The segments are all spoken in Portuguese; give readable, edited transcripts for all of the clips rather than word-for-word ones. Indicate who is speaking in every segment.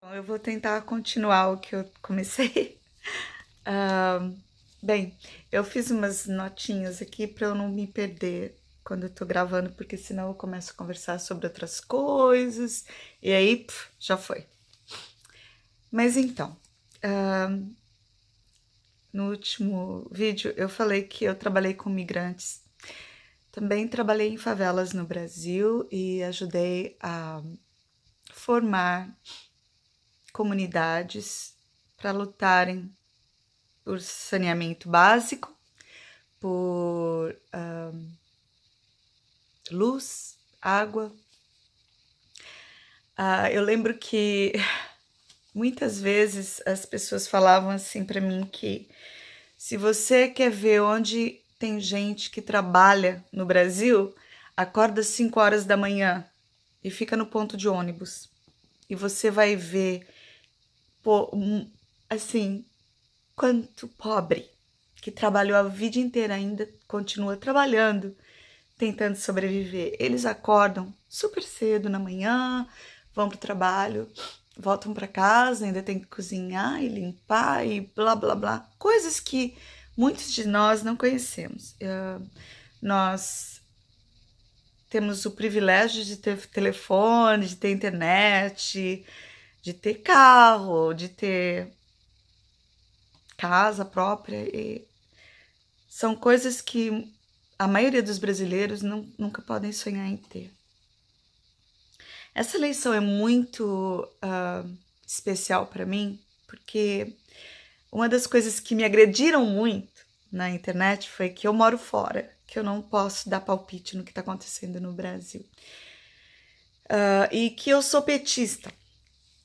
Speaker 1: Bom, eu vou tentar continuar o que eu comecei. Ah, bem, eu fiz umas notinhas aqui para eu não me perder quando eu tô gravando, porque senão eu começo a conversar sobre outras coisas e aí já foi. Mas então, ah, no último vídeo eu falei que eu trabalhei com migrantes. Também trabalhei em favelas no Brasil e ajudei a formar comunidades para lutarem por saneamento básico, por luz, água. Eu lembro que muitas vezes as pessoas falavam assim para mim que se você quer ver onde tem gente que trabalha no Brasil, acorda às 5 horas da manhã e fica no ponto de ônibus. E você vai ver, pô, assim, quanto pobre que trabalhou a vida inteira ainda continua trabalhando, tentando sobreviver. Eles acordam super cedo na manhã, vão para o trabalho, voltam para casa, ainda tem que cozinhar e limpar e blá blá blá. Coisas que muitos de nós não conhecemos. Nós temos o privilégio de ter telefone, de ter internet, de ter carro, de ter casa própria. E são coisas que a maioria dos brasileiros nunca podem sonhar em ter. Essa eleição é muito especial para mim, porque uma das coisas que me agrediram muito na internet foi que eu moro fora, que eu não posso dar palpite no que está acontecendo no Brasil. E que eu sou petista,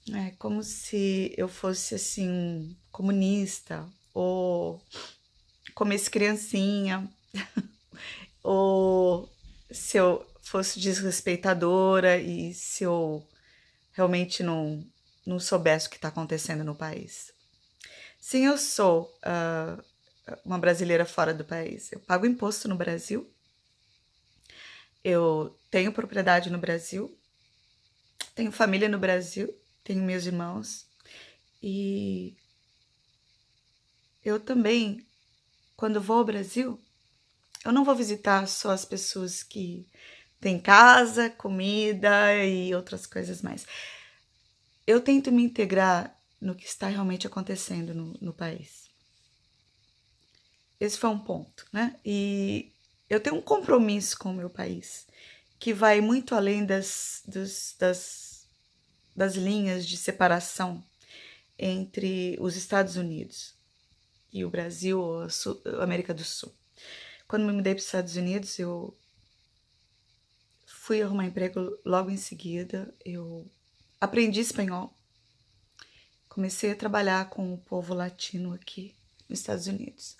Speaker 1: né? Como se eu fosse assim, comunista, ou comesse criancinha, ou se eu fosse desrespeitadora e se eu realmente não soubesse o que está acontecendo no país. Sim, eu sou uma brasileira fora do país. Eu pago imposto no Brasil, eu tenho propriedade no Brasil, tenho família no Brasil, tenho meus irmãos e eu também, quando vou ao Brasil, eu não vou visitar só as pessoas que têm casa, comida e outras coisas mais. Eu tento me integrar no que está realmente acontecendo no país. Esse foi um ponto, né? E eu tenho um compromisso com o meu país que vai muito além das linhas de separação entre os Estados Unidos e o Brasil ou a América do Sul. Quando me mudei para os Estados Unidos, eu fui arrumar emprego logo em seguida. Eu aprendi espanhol, comecei a trabalhar com o povo latino aqui nos Estados Unidos.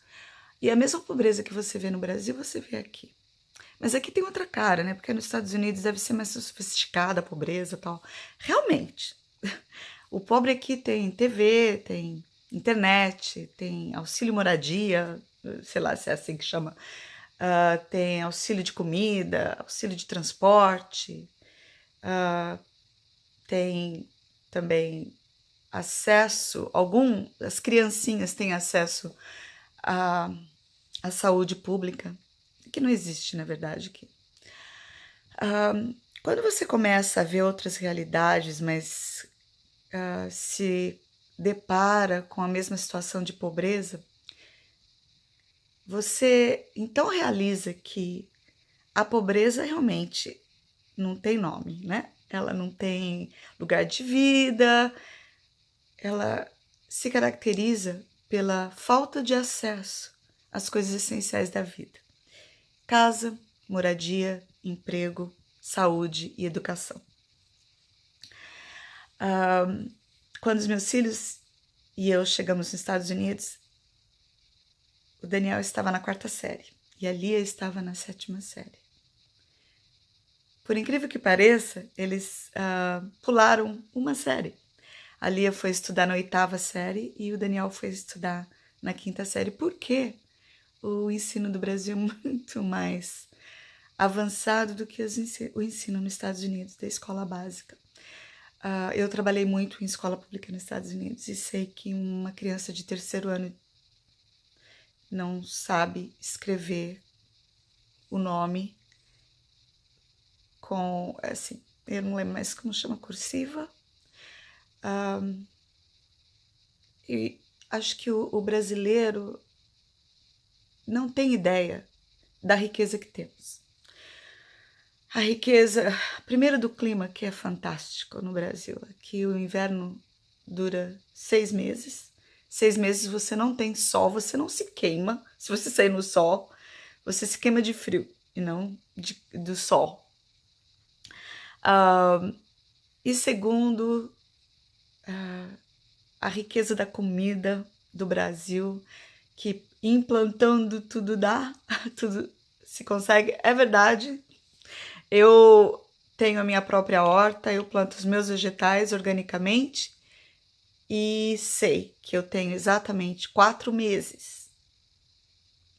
Speaker 1: E a mesma pobreza que você vê no Brasil, você vê aqui. Mas aqui tem outra cara, né? Porque nos Estados Unidos deve ser mais sofisticada a pobreza e tal. Realmente, o pobre aqui tem TV, tem internet, tem auxílio moradia, sei lá se é assim que chama, tem auxílio de comida, auxílio de transporte, tem também acesso, as criancinhas têm acesso à saúde pública, que não existe, na verdade, aqui. Quando você começa a ver outras realidades, mas se depara com a mesma situação de pobreza, você então realiza que a pobreza realmente não tem nome, né? Ela não tem lugar de vida, ela se caracteriza pela falta de acesso às coisas essenciais da vida: casa, moradia, emprego, saúde e educação. Quando os meus filhos e eu chegamos nos Estados Unidos, o Daniel estava na 4ª série e a Lia estava na 7ª série. Por incrível que pareça, eles pularam uma série. A Lia foi estudar na 8ª série e o Daniel foi estudar na 5ª série. Por quê? O ensino do Brasil é muito mais avançado do que o ensino nos Estados Unidos, da escola básica. Eu trabalhei muito em escola pública nos Estados Unidos e sei que uma criança de terceiro ano não sabe escrever o nome com, assim, eu não lembro mais como chama, cursiva. E acho que o brasileiro não tem ideia da riqueza que temos. A riqueza, primeiro do clima, que é fantástico no Brasil. Aqui o inverno dura 6 meses. 6 meses você não tem sol, você não se queima. Se você sair no sol, você se queima de frio e não do sol. E segundo, a riqueza da comida do Brasil, que implantando tudo dá, tudo se consegue. É verdade. Eu tenho a minha própria horta, eu planto os meus vegetais organicamente e sei que eu tenho exatamente 4 meses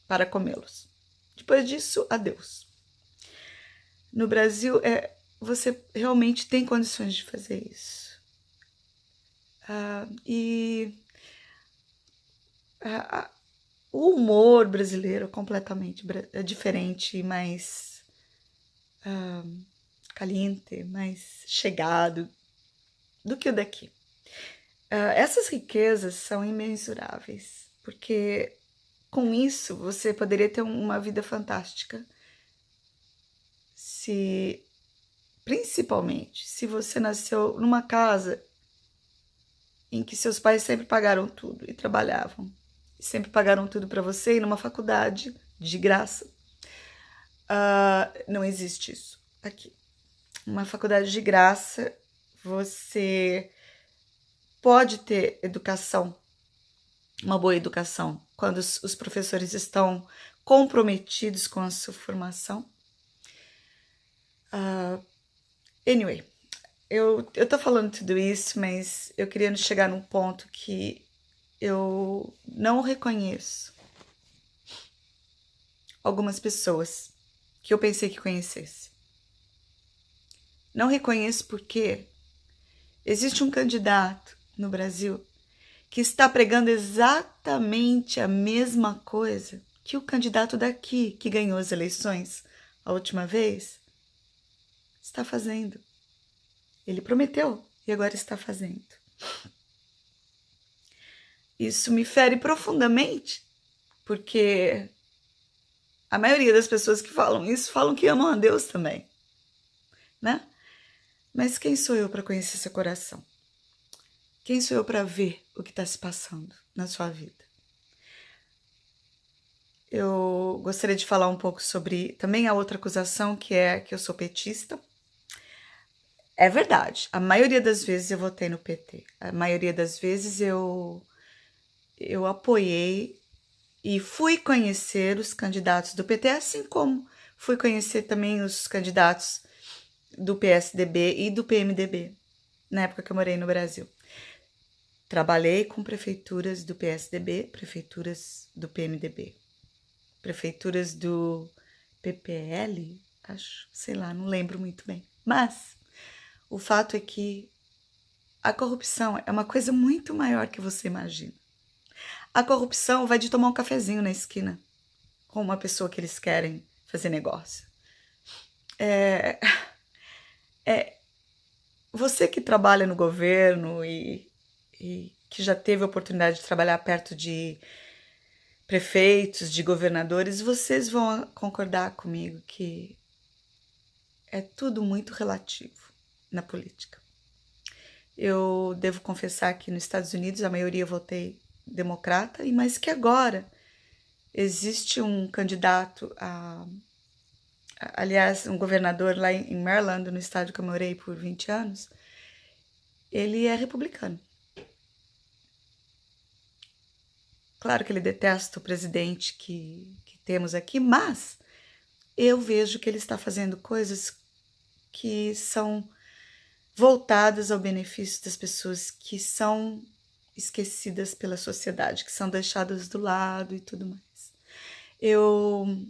Speaker 1: para comê-los. Depois disso, adeus. No Brasil, você realmente tem condições de fazer isso. O humor brasileiro é completamente diferente, mais caliente, mais chegado do que o daqui. Essas riquezas são imensuráveis, porque com isso você poderia ter uma vida fantástica, principalmente se você nasceu numa casa em que seus pais sempre pagaram tudo e trabalhavam, e sempre pagaram tudo para você, e numa faculdade de graça. Não existe isso aqui. Uma faculdade de graça, você pode ter educação, uma boa educação, quando os professores estão comprometidos com a sua formação. Anyway, eu tô falando tudo isso, mas eu queria chegar num ponto que eu não reconheço algumas pessoas que eu pensei que conhecesse. Não reconheço porque existe um candidato no Brasil que está pregando exatamente a mesma coisa que o candidato daqui, que ganhou as eleições a última vez, está fazendo. Ele prometeu e agora está fazendo. Isso me fere profundamente, porque a maioria das pessoas que falam isso falam que amam a Deus também, né? Mas quem sou eu para conhecer seu coração? Quem sou eu para ver o que está se passando na sua vida? Eu gostaria de falar um pouco sobre também a outra acusação, que é que eu sou petista. É verdade, a maioria das vezes eu votei no PT. A maioria das vezes eu apoiei e fui conhecer os candidatos do PT, assim como fui conhecer também os candidatos do PSDB e do PMDB, na época que eu morei no Brasil. Trabalhei com prefeituras do PSDB, prefeituras do PMDB, prefeituras do PPL, acho, sei lá, não lembro muito bem. Mas o fato é que a corrupção é uma coisa muito maior que você imagina. A corrupção vai de tomar um cafezinho na esquina com uma pessoa que eles querem fazer negócio. Você que trabalha no governo e que já teve a oportunidade de trabalhar perto de prefeitos, de governadores, vocês vão concordar comigo que é tudo muito relativo na política. Eu devo confessar que nos Estados Unidos a maioria eu votei democrata, mas que agora existe um candidato aliás, um governador lá em Maryland, no estado que eu morei por 20 anos, ele é republicano. Claro que ele detesta o presidente que temos aqui, mas eu vejo que ele está fazendo coisas que são voltadas ao benefício das pessoas que são esquecidas pela sociedade, que são deixadas do lado e tudo mais. Eu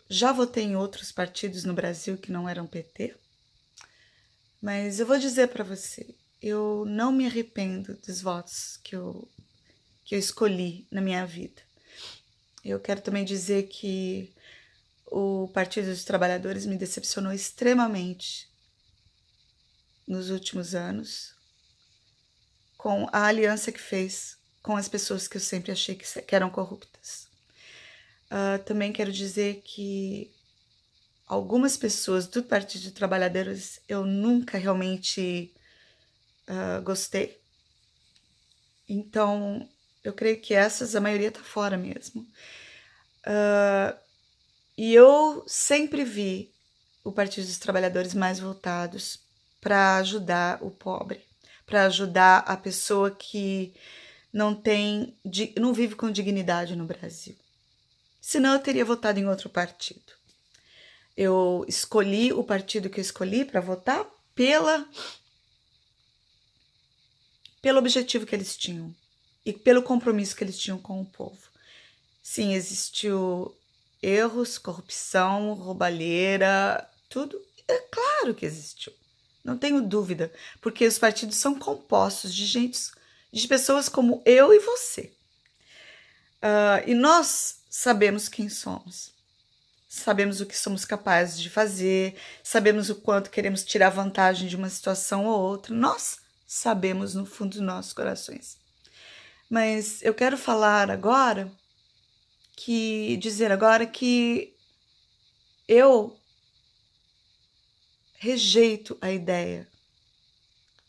Speaker 1: já votei em outros partidos no Brasil que não eram PT. Mas eu vou dizer para você, eu não me arrependo dos votos que eu escolhi na minha vida. Eu quero também dizer que o Partido dos Trabalhadores me decepcionou extremamente nos últimos anos com a aliança que fez com as pessoas que eu sempre achei que eram corruptas. Também quero dizer que algumas pessoas do Partido dos Trabalhadores eu nunca realmente gostei. Então, eu creio que a maioria tá fora mesmo. E eu sempre vi o Partido dos Trabalhadores mais voltados para ajudar o pobre, para ajudar a pessoa que não vive com dignidade no Brasil. Senão eu teria votado em outro partido. Eu escolhi o partido que eu escolhi para votar pelo objetivo que eles tinham e pelo compromisso que eles tinham com o povo. Sim, existiu erros, corrupção, roubalheira, tudo. É claro que existiu. Não tenho dúvida, porque os partidos são compostos de pessoas como eu e você. E nós sabemos quem somos. Sabemos o que somos capazes de fazer, sabemos o quanto queremos tirar vantagem de uma situação ou outra. Nós sabemos no fundo dos nossos corações. Mas eu quero dizer agora que eu rejeito a ideia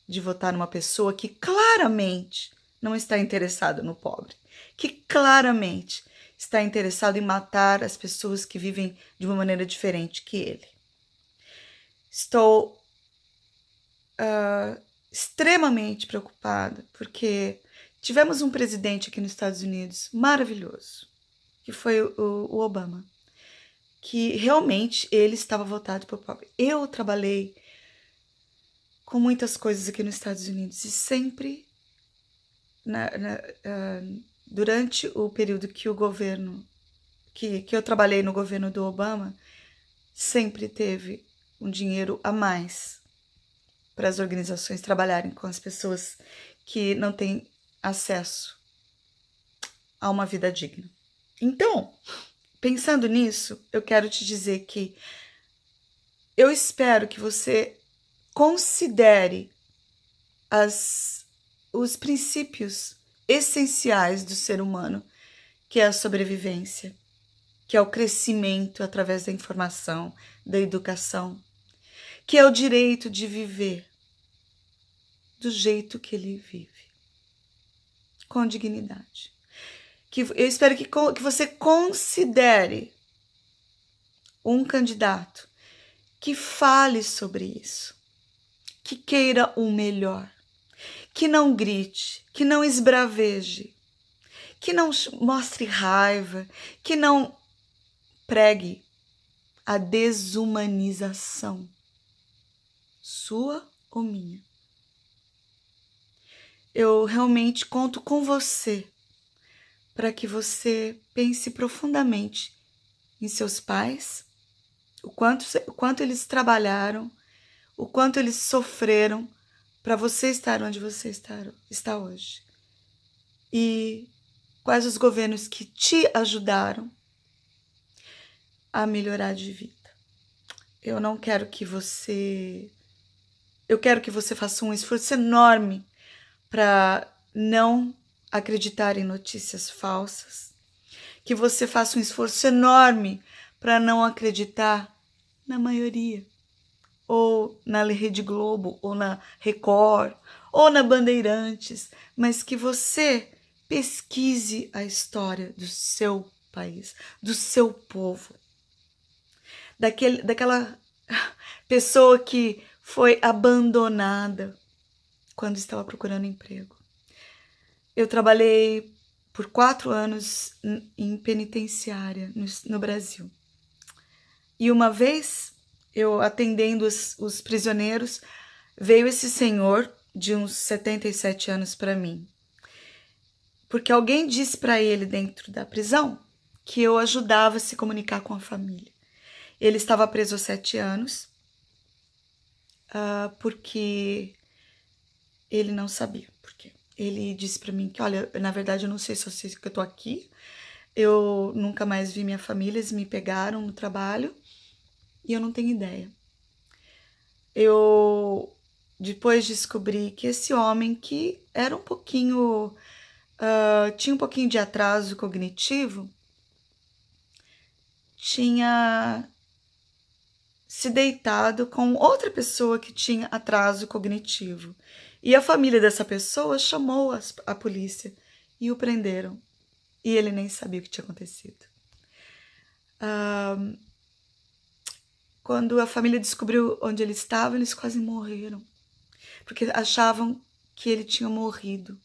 Speaker 1: de votar numa pessoa que claramente não está interessada no pobre, que claramente está interessado em matar as pessoas que vivem de uma maneira diferente que ele. Estou extremamente preocupada porque tivemos um presidente aqui nos Estados Unidos maravilhoso, que foi o Obama, que realmente ele estava voltado para o pobre. Eu trabalhei com muitas coisas aqui nos Estados Unidos e sempre, durante o período que eu trabalhei no governo do Obama, sempre teve um dinheiro a mais para as organizações trabalharem com as pessoas que não têm acesso a uma vida digna. Então, pensando nisso, eu quero te dizer que eu espero que você considere os princípios essenciais do ser humano, que é a sobrevivência, que é o crescimento através da informação, da educação, que é o direito de viver do jeito que ele vive, com dignidade. Eu espero que você considere um candidato que fale sobre isso, que queira o melhor, que não grite, que não esbraveje, que não mostre raiva, que não pregue a desumanização, sua ou minha. Eu realmente conto com você para que você pense profundamente em seus pais, o quanto eles trabalharam, o quanto eles sofreram para você estar onde você está hoje. E quais os governos que te ajudaram a melhorar de vida. Eu quero que você faça um esforço enorme para não acreditar em notícias falsas, que você faça um esforço enorme para não acreditar na maioria, ou na Rede Globo, ou na Record, ou na Bandeirantes, mas que você pesquise a história do seu país, do seu povo, daquela pessoa que foi abandonada quando estava procurando emprego. Eu trabalhei por 4 anos em penitenciária no Brasil. E uma vez, eu atendendo os prisioneiros, veio esse senhor de uns 77 anos para mim. Porque alguém disse para ele dentro da prisão que eu ajudava a se comunicar com a família. Ele estava preso há 7 anos porque ele não sabia por quê. Ele disse para mim que, olha, na verdade eu não sei se eu sei que eu tô aqui, eu nunca mais vi minha família, eles me pegaram no trabalho e eu não tenho ideia. Eu depois descobri que esse homem, que era um pouquinho, tinha um pouquinho de atraso cognitivo, tinha se deitado com outra pessoa que tinha atraso cognitivo. E a família dessa pessoa chamou a polícia e o prenderam. E ele nem sabia o que tinha acontecido. Quando a família descobriu onde ele estava, eles quase morreram. Porque achavam que ele tinha morrido.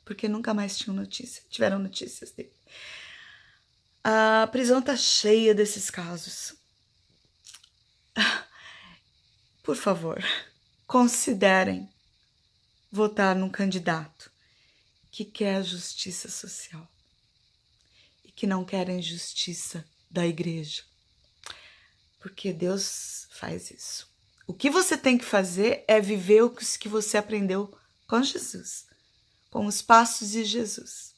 Speaker 1: Porque nunca mais tiveram notícias dele. A prisão está cheia desses casos. Por favor, considerem votar num candidato que quer a justiça social e que não quer a injustiça da igreja. Porque Deus faz isso. O que você tem que fazer é viver o que você aprendeu com Jesus, com os passos de Jesus.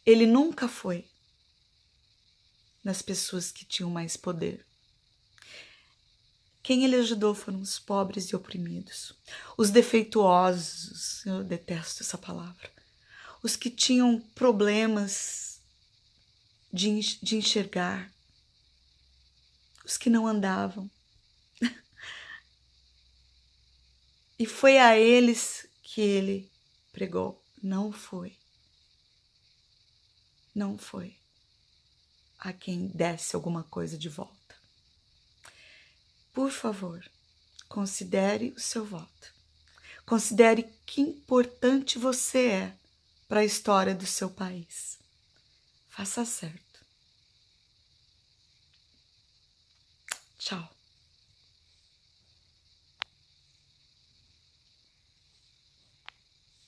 Speaker 1: Ele nunca foi nas pessoas que tinham mais poder. Quem ele ajudou foram os pobres e oprimidos, os defeituosos, eu detesto essa palavra, os que tinham problemas de enxergar, os que não andavam. E foi a eles que ele pregou. Não foi a quem desse alguma coisa de volta. Por favor, considere o seu voto. Considere que importante você é para a história do seu país. Faça certo. Tchau.